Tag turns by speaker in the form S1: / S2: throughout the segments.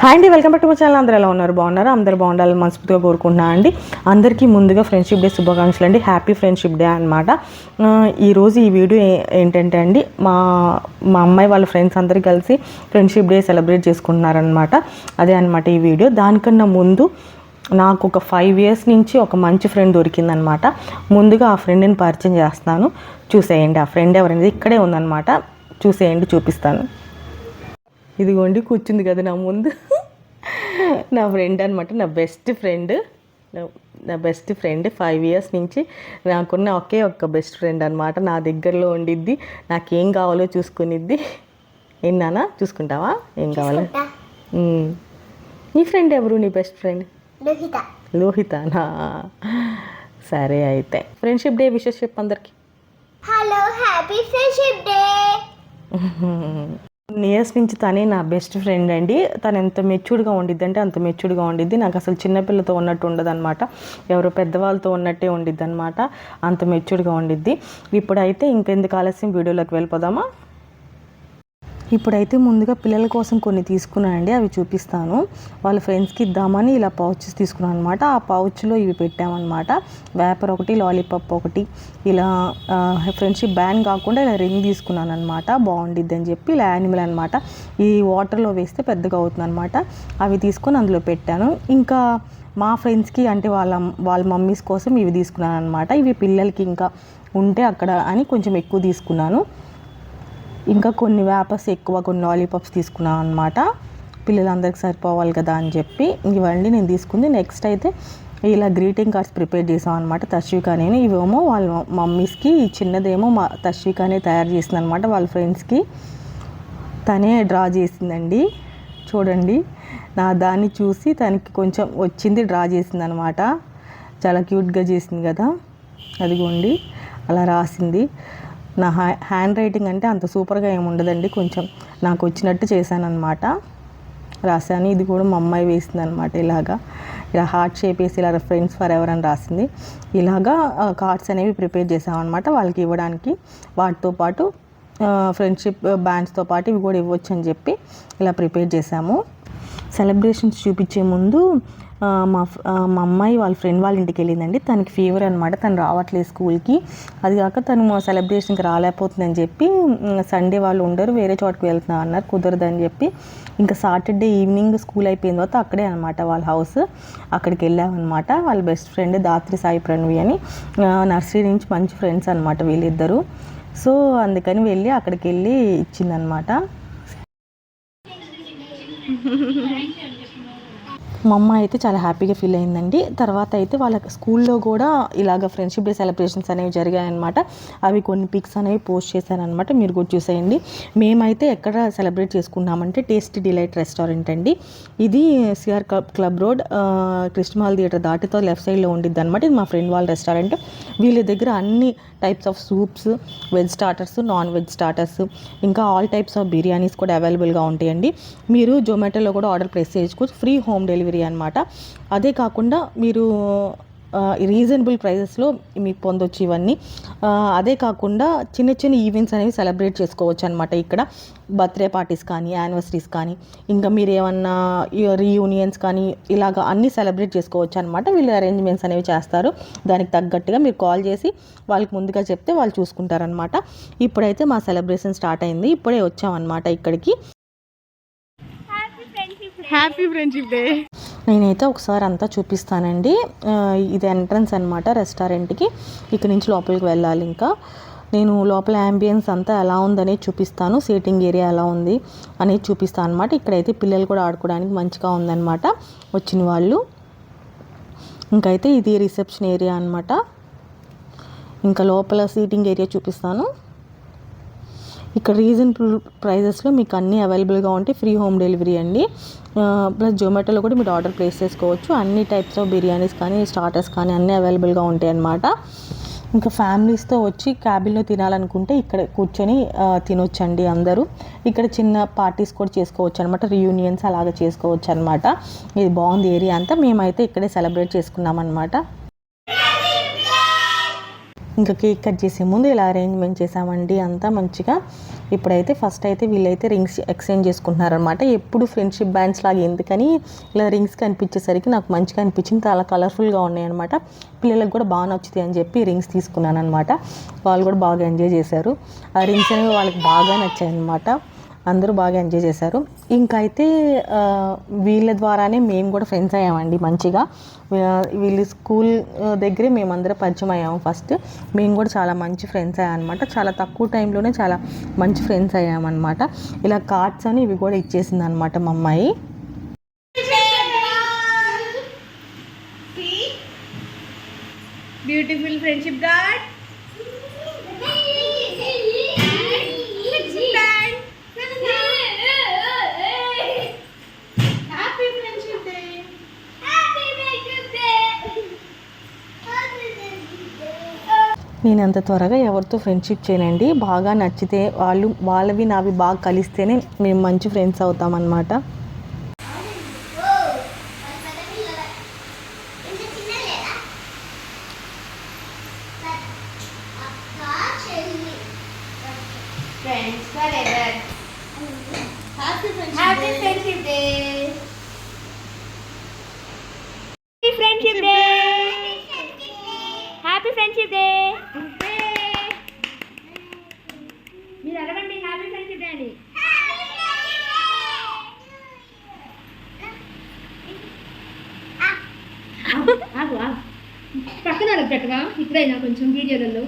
S1: Hi అండి, welcome back to my channel. అందరూ ఎలా ఉన్నారు? బాగున్నారు? అందరూ బాగుండాలని మనస్ఫూర్తిగా కోరుకుంటున్నా అండి. అందరికీ ముందుగా ఫ్రెండ్షిప్ డే శుభాకాంక్షలు అండి. హ్యాపీ ఫ్రెండ్షిప్ డే అనమాట. ఈరోజు ఈ వీడియో ఏంటంటే అండి, మా అమ్మాయి వాళ్ళ ఫ్రెండ్స్ అందరూ కలిసి ఫ్రెండ్షిప్ డే సెలబ్రేట్ చేసుకుంటున్నారనమాట. అదే అనమాట ఈ వీడియో. దానికన్నా ముందు నాకు ఒక 5 years నుంచి ఒక మంచి ఫ్రెండ్ దొరికిందనమాట. ముందుగా ఆ ఫ్రెండ్ని పరిచయం చేస్తాను, చూసేయండి. ఆ ఫ్రెండ్ ఎవరైనా ఇక్కడే ఉందనమాట, చూసేయండి, చూపిస్తాను. ఇదిగోండి కూర్చుంది కదా నా ముందు, నా ఫ్రెండ్ అనమాట. నా బెస్ట్ ఫ్రెండ్ 5 years నుంచి నాకున్న ఒకే ఒక్క బెస్ట్ ఫ్రెండ్ అనమాట. నా దగ్గరలో ఉండిద్ది, నాకేం కావాలో చూసుకునిద్ది. ఏం నాన్న చూసుకుంటావా? ఏం కావాలో. నీ ఫ్రెండ్ ఎవరు? నీ బెస్ట్ ఫ్రెండ్ లోహితనా? సరే అయితే ఫ్రెండ్షిప్ డే విషెస్ చెప్పు అందరికి.
S2: Hello, happy friendship day.
S1: Years నుంచి తనే నా బెస్ట్ ఫ్రెండ్ అండి. తను ఎంత మెచ్యూర్డ్గా ఉండిద్ది అంటే అంత మెచ్యూర్డ్గా ఉండిద్ది. నాకు అసలు చిన్నపిల్లతో ఉన్నట్టు ఉండదు అనమాట, ఎవరో పెద్దవాళ్ళతో ఉన్నట్టే ఉండిద్ది అనమాట. అంత మెచ్యూర్డ్గా ఉండిద్ది. ఇప్పుడైతే ఇంకెందుకు ఆలస్యం, వీడియోలోకి వెళ్ళిపోదామా? ఇప్పుడైతే ముందుగా పిల్లల కోసం కొన్ని తీసుకున్నానండి, అవి చూపిస్తాను. వాళ్ళ ఫ్రెండ్స్కి ఇద్దామని ఇలా పౌచెస్ తీసుకున్నాను అనమాట. ఆ పౌచ్లో ఇవి పెట్టామన్నమాట. వేపర్ ఒకటి, లాలీపాప్ ఒకటి, ఇలా ఫ్రెండ్షిప్ బ్యాండ్ కాకుండా ఇలా రింగ్ తీసుకున్నాను అనమాట. బాగుండిద్ది అని చెప్పి ఇలా యానిమల్ అనమాట. ఈ వాటర్లో వేస్తే పెద్దగా అవుతుంది అనమాట. అవి తీసుకొని అందులో పెట్టాను. ఇంకా మా ఫ్రెండ్స్కి అంటే వాళ్ళ మమ్మీస్ కోసం ఇవి తీసుకున్నాను అనమాట. ఇవి పిల్లలకి ఇంకా ఉంటే అక్కడ అని కొంచెం ఎక్కువ తీసుకున్నాను. ఇంకా కొన్ని వేపర్స్ ఎక్కువ, కొన్ని లాలీపాప్స్ తీసుకున్నాను అనమాట. పిల్లలందరికీ సరిపోవాలి కదా అని చెప్పి ఇవన్నీ నేను తీసుకుంది. నెక్స్ట్ అయితే ఇలా గ్రీటింగ్ కార్డ్స్ ప్రిపేర్ చేసాం అనమాట, తశ్వికనే. ఇవేమో వాళ్ళ మమ్మీస్కి, ఈ చిన్నదేమో మా తశ్వికనే తయారు చేసింది అనమాట. వాళ్ళ ఫ్రెండ్స్కి తనే డ్రా చేసిందండి. చూడండి, నా దాన్ని చూసి తనకి కొంచెం వచ్చింది, డ్రా చేసింది అనమాట. చాలా క్యూట్గా చేసింది కదా, అదిగోండి అలా రాసింది. నా హ్యాండ్ రైటింగ్ అంటే అంత సూపర్గా ఏమి ఉండదండి, కొంచెం నాకు వచ్చినట్టు చేశాను అనమాట, రాశాను. ఇది కూడా మా అమ్మాయి వేసింది అనమాట. ఇలా హార్ట్ షేప్ వేసి ఇలా ఫ్రెండ్స్ ఫర్ ఎవర్ అని రాసింది. ఇలాగా కార్డ్స్ అనేవి ప్రిపేర్ చేసామన్నమాట వాళ్ళకి ఇవ్వడానికి. వాటితో పాటు ఫ్రెండ్షిప్ బ్యాండ్స్తో పాటు ఇవి కూడా ఇవ్వచ్చు అని చెప్పి ఇలా ప్రిపేర్ చేసాము. సెలబ్రేషన్స్ చూపించే ముందు మా అమ్మాయి వాళ్ళ ఫ్రెండ్ వాళ్ళ ఇంటికి వెళ్ళిందండి. తనకి ఫీవర్ అనమాట, తను రావట్లేదు స్కూల్కి. అది కాక తను మా సెలబ్రేషన్కి రాలేకపోతుందని చెప్పి, సండే వాళ్ళు ఉండరు, వేరే చోటుకు వెళ్తున్నా అన్నారు, కుదరదని చెప్పి ఇంకా సాటర్డే ఈవినింగ్ స్కూల్ అయిపోయిన తర్వాత అక్కడే అనమాట వాళ్ళ హౌస్. అక్కడికి వెళ్ళామన్నమాట. వాళ్ళ బెస్ట్ ఫ్రెండ్ దాత్రి సాయి ప్రణవి అని, నర్సరీ నుంచి మంచి ఫ్రెండ్స్ అనమాట వీళ్ళిద్దరూ. సో అందుకని వెళ్ళి అక్కడికి వెళ్ళి ఇచ్చిందనమాట. మా అమ్మ అయితే చాలా హ్యాపీగా ఫీల్ అయిందండి. తర్వాత అయితే వాళ్ళ స్కూల్లో కూడా ఇలాగ ఫ్రెండ్షిప్ డే సెలబ్రేషన్స్ అనేవి జరిగాయన్నమాట. అవి కొన్ని పిక్స్ అనేవి పోస్ట్ చేశానమాట, మీరు కూడా చూసేయండి. మేమైతే ఎక్కడ సెలబ్రేట్ చేసుకున్నామంటే టేస్టీ డిలైట్ రెస్టారెంట్ అండి. ఇది CR club road, Krishna mall theatre దాటితో లెఫ్ట్ సైడ్లో ఉండిద్ది అనమాట. ఇది మా ఫ్రెండ్ వాళ్ళ రెస్టారెంట్. వీళ్ళ దగ్గర అన్ని types of soups, veg starters, non veg starters, ఇంకా ఆల్ టైప్స్ ఆఫ్ బిర్యానీస్ కూడా అవైలబుల్గా ఉంటాయండి. మీరు జొమాటోలో కూడా ఆర్డర్ ప్లేస్ చేసుకోవచ్చు, ఫ్రీ హోమ్ డెలివరీ అనమాట. అదే కాకుండా మీరు రీజనబుల్ ప్రైజెస్లో మీకు పొందొచ్చు ఇవన్నీ. అదే కాకుండా చిన్న చిన్న ఈవెంట్స్ అనేవి సెలబ్రేట్ చేసుకోవచ్చు అనమాట. ఇక్కడ బర్త్డే పార్టీస్ కానీ, యానివర్సరీస్ కానీ, ఇంకా మీరు ఏమన్నా రీయూనియన్స్ కానీ, ఇలాగ అన్నీ సెలబ్రేట్ చేసుకోవచ్చు అనమాట. వీళ్ళు అరేంజ్మెంట్స్ అనేవి చేస్తారు. దానికి తగ్గట్టుగా మీరు కాల్ చేసి వాళ్ళకి ముందుగా చెప్తే వాళ్ళు చూసుకుంటారనమాట. ఇప్పుడైతే మా సెలబ్రేషన్ స్టార్ట్ అయింది. ఇప్పుడే వచ్చామన్నమాట ఇక్కడికి. Happy friendship day. నేనైతే ఒకసారి అంతా చూపిస్తానండి. ఇది ఎంట్రన్స్ అనమాట రెస్టారెంట్కి. ఇక్కడ నుంచి లోపలికి వెళ్ళాలి. ఇంకా నేను లోపల యాంబియన్స్ అంతా ఎలా ఉందనేది చూపిస్తాను, సీటింగ్ ఏరియా ఎలా ఉంది అనేది చూపిస్తాను అనమాట. ఇక్కడైతే పిల్లలు కూడా ఆడుకోవడానికి మంచిగా ఉందన్నమాట వచ్చిన వాళ్ళు. ఇంకైతే ఇది రిసెప్షన్ ఏరియా అనమాట. ఇంకా లోపల సీటింగ్ ఏరియా చూపిస్తాను. ఇక్కడ రీజనబుల్ ప్రైజెస్లో మీకు అన్నీ అవైలబుల్గా ఉంటాయి, ఫ్రీ హోమ్ డెలివరీ అండి. ప్లస్ జొమాటోలో కూడా మీరు ఆర్డర్ ప్లేస్ చేసుకోవచ్చు. అన్ని టైప్స్ ఆఫ్ బిర్యానీస్ కానీ, స్టార్టర్స్ కానీ అన్నీ అవైలబుల్గా ఉంటాయి అన్నమాట. ఇంకా ఫ్యామిలీస్తో వచ్చి క్యాబిన్లో తినాలనుకుంటే ఇక్కడ కూర్చొని తినొచ్చండి అందరూ. ఇక్కడ చిన్న పార్టీస్ కూడా చేసుకోవచ్చు అనమాట, రీయూనియన్స్ అలాగే చేసుకోవచ్చు అనమాట. ఇది బాగుంది ఏరియా అంతా. మేమైతే ఇక్కడే సెలబ్రేట్ చేసుకున్నాం అనమాట. ఇంకా కేక్ కట్ చేసే ముందు ఇలా అరేంజ్మెంట్ చేసామండి అంతా మంచిగా. ఇప్పుడైతే ఫస్ట్ అయితే వీళ్ళైతే రింగ్స్ ఎక్స్చేంజ్ చేసుకుంటున్నారనమాట. ఎప్పుడు ఫ్రెండ్షిప్ బ్యాండ్స్ లాగా ఎందుకని ఇలా రింగ్స్ కనిపించేసరికి నాకు మంచిగా అనిపించింది. చాలా కలర్ఫుల్గా ఉన్నాయన్నమాట. పిల్లలకు కూడా బాగా నచ్చుతాయి అని చెప్పి రింగ్స్ తీసుకున్నాను అనమాట. వాళ్ళు కూడా బాగా ఎంజాయ్ చేశారు. ఆ రింగ్స్ అనేవి వాళ్ళకి బాగా నచ్చాయి అనమాట. అందరూ బాగా ఎంజాయ్ చేశారు. ఇంకా అయితే వీళ్ళ ద్వారానే మేము కూడా ఫ్రెండ్స్ అయ్యామండి మంచిగా. వీళ్ళు స్కూల్ దగ్గరే మేమందరం పరిచయం అయ్యాము. ఫస్ట్ మేము కూడా చాలా మంచి ఫ్రెండ్స్ అయ్యామన్నమాట. చాలా తక్కువ టైంలోనే చాలా మంచి ఫ్రెండ్స్ అయ్యామన్నమాట. ఇలా కార్డ్స్ అని ఇవి కూడా ఇచ్చేసింది అనమాట మా అమ్మాయి.
S3: Beautiful friendship card.
S1: నేను అంత త్వరగా ఎవరితో ఫ్రెండ్షిప్ చేయనండి. బాగా నచ్చితే వాళ్ళవి నావి బాగా కలిస్తేనే మేము మంచి friends అవుతామన్నమాట.
S2: Friends forever. Happy Friendship Day.
S3: Happy Friendship Day. Happy Friendship Day. మీరు అడగండి హ్యాపీ ఫ్రెండ్షిప్ డే అని. ఆగు పక్కన పెట్టవా ఇప్పుడైనా కొంచెం వీడియోలలో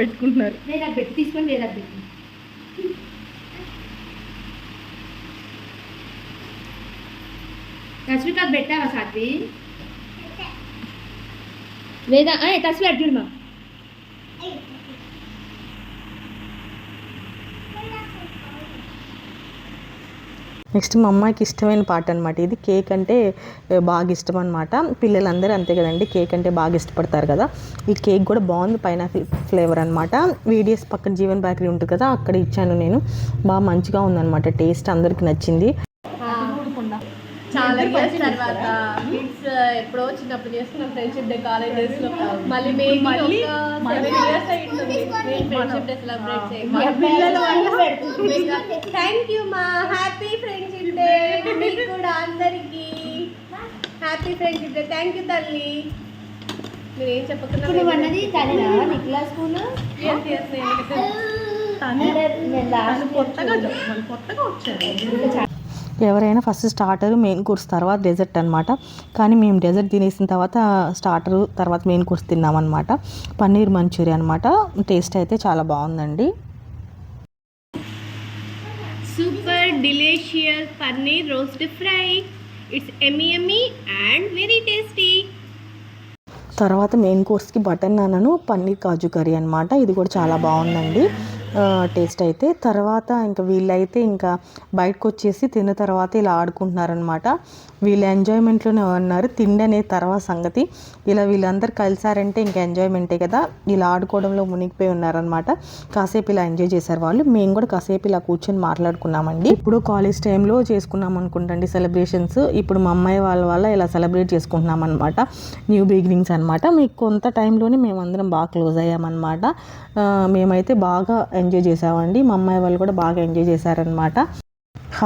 S1: పెట్టుకుంటున్నారు.
S3: వేరే పెట్టి తీసుకొని వేరే పెట్టి తస్వీకాకు పెట్టావా సాత్వి? వేదా తస్వీ అర్జున్
S1: నెక్స్ట్ మా అమ్మాయికి ఇష్టమైన పాట అనమాట ఇది. కేక్ అంటే బాగా ఇష్టం అనమాట. పిల్లలందరూ అంతే కదండి, కేక్ అంటే బాగా ఇష్టపడతారు కదా. ఈ కేక్ కూడా బాగుంది, పైనాపిల్ ఫ్లేవర్ అనమాట. వీడియోస్ పక్కన జీవన్ బేకరీ ఉంటుంది కదా, అక్కడ ఇచ్చాను నేను. బాగా మంచిగా ఉందన్నమాట, టేస్ట్ అందరికి నచ్చింది.
S3: చాలా ఇయర్స్ తర్వాత కిడ్స్ ఎప్పుడో చిన్నప్పుడు చేసుకున్నాం ఫ్రెండ్షిప్ డే కాలేజ్ డేస్ లో. మళ్ళీ మేము 7 years అయింటుంది ఫ్రెండ్షిప్ డే సెలబ్రేట్ చేయాలి. థ్యాంక్ యూ మా. హ్యాపీ ఫ్రెండ్షిప్ డే మీకు కూడా అందరికి. Happy friendship day. Thank you తల్లి. మీరు ఏం చెప్పకుండా కొత్తగా వచ్చారు.
S1: ఎవరైనా ఫస్ట్ స్టార్టర్, మెయిన్ కోర్స్, తర్వాత డెజర్ట్ అనమాట. కానీ మేము డెజర్ట్ తినేసిన తర్వాత స్టార్టర్, తర్వాత మెయిన్ కోర్స్ తిన్నామన్నమాట. పన్నీర్ మంచూరియా అనమాట. టేస్ట్ అయితే చాలా బాగుందండి.
S3: Super delicious paneer roast fry. It's yummy and very tasty.
S1: తర్వాత మెయిన్ కోర్స్కి బటర్ నాన్, పన్నీర్ కాజు కర్రీ అనమాట. ఇది కూడా చాలా బాగుందండి టేస్ట్ అయితే. తర్వాత ఇంకా వీళ్ళైతే ఇంకా బయటకు వచ్చేసి తిన్న తర్వాత ఇలా ఆడుకుంటున్నారనమాట. వీళ్ళ ఎంజాయ్మెంట్లోనే ఉన్నారు. తిండి అనేది తర్వాత సంగతి. ఇలా వీళ్ళందరూ కలిసారంటే ఇంకా ఎంజాయ్మెంటే కదా. ఇలా ఆడుకోవడంలో మునిగిపోయి ఉన్నారనమాట. కాసేపు ఇలా ఎంజాయ్ చేశారు వాళ్ళు. మేము కూడా కాసేపు ఇలా కూర్చొని మాట్లాడుకున్నామండి. ఇప్పుడు కాలేజ్ టైంలో చేసుకున్నాం అనుకుంటండి సెలబ్రేషన్స్. ఇప్పుడు మా అమ్మాయి వాళ్ళ ఇలా సెలబ్రేట్ చేసుకుంటున్నాం అనమాట. న్యూ బిగినింగ్స్ అనమాట. మీకు కొంత టైంలోనే మేమందరం బాగా క్లోజ్ అయ్యామన్నమాట. మేమైతే బాగా ఎంజాయ్ చేసామండి. మా అమ్మాయి వాళ్ళు కూడా బాగా ఎంజాయ్ చేశారనమాట.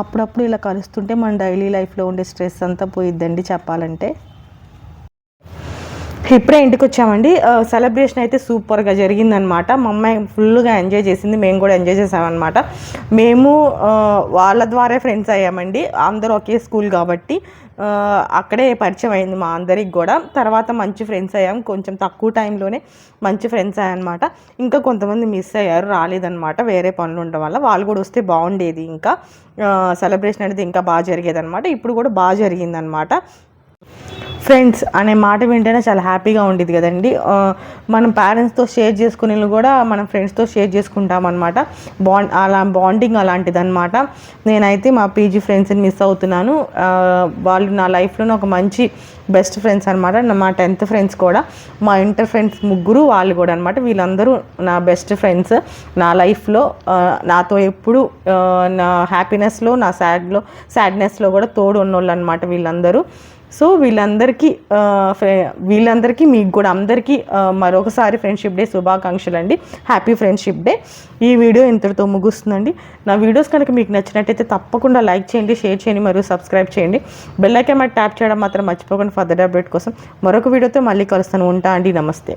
S1: అప్పుడప్పుడు ఇలా కలుస్తుంటే మన డైలీ లైఫ్లో ఉండే స్ట్రెస్ అంతా పోయిద్దండి చెప్పాలంటే. ఇప్పుడే ఇంటికి వచ్చామండి. సెలబ్రేషన్ అయితే సూపర్గా జరిగిందనమాట. మా అమ్మాయి ఫుల్గా ఎంజాయ్ చేసింది, మేము కూడా ఎంజాయ్ చేసామన్నమాట. మేము వాళ్ళ ద్వారా ఫ్రెండ్స్ అయ్యామండి. అందరూ ఒకే స్కూల్ కాబట్టి అక్కడే పరిచయం అయింది మా అందరికి కూడా. తర్వాత మంచి ఫ్రెండ్స్ అయ్యాం. కొంచెం తక్కువ టైంలోనే మంచి ఫ్రెండ్స్ అయ్యామన్నమాట. ఇంకా కొంతమంది మిస్ అయ్యారు, రాలేదన్నమాట. వేరే పనులు ఉండడం వల్ల. వాళ్ళు కూడా వస్తే బాగుండేది. ఇంకా సెలబ్రేషన్ అనేది ఇంకా బాగా జరిగేదన్నమాట. ఇప్పుడు కూడా బాగా జరిగిందనమాట. ఫ్రెండ్స్ అనే మాట వింటేనే చాలా హ్యాపీగా ఉండేది కదండి. మనం పేరెంట్స్తో షేర్ చేసుకునేది కూడా మనం ఫ్రెండ్స్తో షేర్ చేసుకుంటామన్నమాట. అలా బాండింగ్ అలాంటిది అనమాట. నేనైతే మా పీజీ ఫ్రెండ్స్ని మిస్ అవుతున్నాను. వాళ్ళు నా లైఫ్లోనే ఒక మంచి బెస్ట్ ఫ్రెండ్స్ అనమాట. మా 10th ఫ్రెండ్స్ కూడా, మా ఇంటర్ ఫ్రెండ్స్ ముగ్గురు వాళ్ళు కూడా అనమాట. వీళ్ళందరూ నా బెస్ట్ ఫ్రెండ్స్ నా లైఫ్లో. నాతో ఎప్పుడు నా హ్యాపీనెస్లో, నా సాడ్నెస్లో కూడా తోడు ఉన్నోళ్ళు అనమాట వీళ్ళందరూ. సో వీళ్ళందరికీ మీకు కూడా అందరికీ మరొకసారి ఫ్రెండ్షిప్ డే శుభాకాంక్షలు అండి. Happy friendship day. ఈ వీడియో ఇంతటితో ముగుస్తుందండి. నా వీడియోస్ కనుక మీకు నచ్చినట్టయితే తప్పకుండా లైక్ చేయండి, షేర్ చేయండి మరియు సబ్స్క్రైబ్ చేయండి. బెల్ ఐకాన్ మీద ట్యాప్ చేయడం మాత్రం మర్చిపోకండి. ఫర్దర్ అప్డేట్ కోసం మరొక వీడియోతో మళ్ళీ కలుస్తాను. ఉంటా అండి. నమస్తే.